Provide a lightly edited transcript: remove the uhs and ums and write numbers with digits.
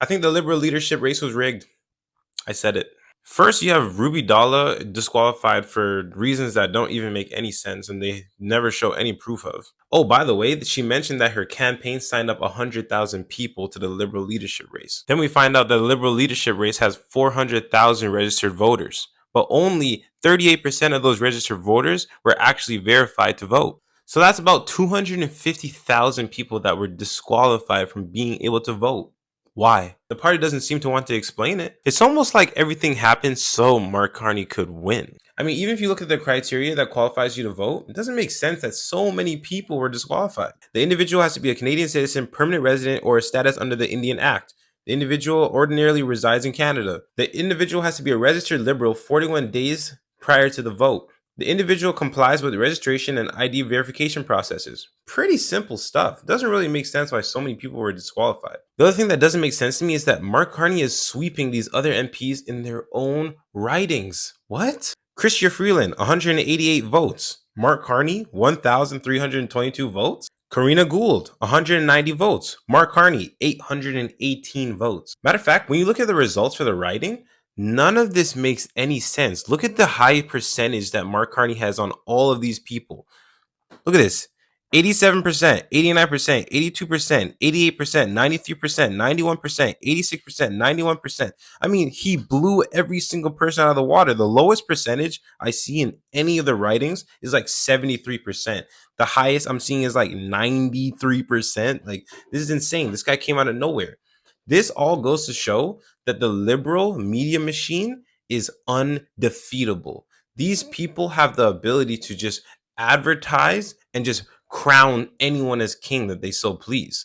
I think the Liberal leadership race was rigged. I said it. First, you have Ruby Dalla disqualified for reasons that don't even make any sense and they never show any proof of. Oh, by the way, she mentioned that her campaign signed up 100,000 people to the Liberal leadership race. Then we find out that the Liberal leadership race has 400,000 registered voters, but only 38% of those registered voters were actually verified to vote. So that's about 250,000 people that were disqualified from being able to vote. Why? The party doesn't seem to want to explain it. It's almost like everything happened so Mark Carney could win. I mean, even if you look at the criteria that qualifies you to vote, it doesn't make sense that so many people were disqualified. The individual has to be a Canadian citizen, permanent resident, or a status under the Indian Act. The individual ordinarily resides in Canada. The individual has to be a registered Liberal 41 days prior to the vote. The individual complies with the registration and ID verification processes. Pretty simple stuff. Doesn't really make sense why so many people were disqualified. The other thing that doesn't make sense to me is that Mark Carney is sweeping these other MPs in their own ridings. What? Chrystia Freeland, 188 votes. Mark Carney, 1,322 votes. Karina Gould, 190 votes. Mark Carney, 818 votes. Matter of fact, when you look at the results for the riding, none of this makes any sense. Look at the high percentage that Mark Carney has on all of these people. Look at this. 87%, 89%, 82%, 88%, 93%, 91%, 86%, 91%. I mean, he blew every single person out of the water. The lowest percentage I see in any of the writings is like 73%. The highest I'm seeing is like 93%. Like, this is insane. This guy came out of nowhere. This all goes to show that the liberal media machine is undefeatable. These people have the ability to just advertise and just crown anyone as king that they so please.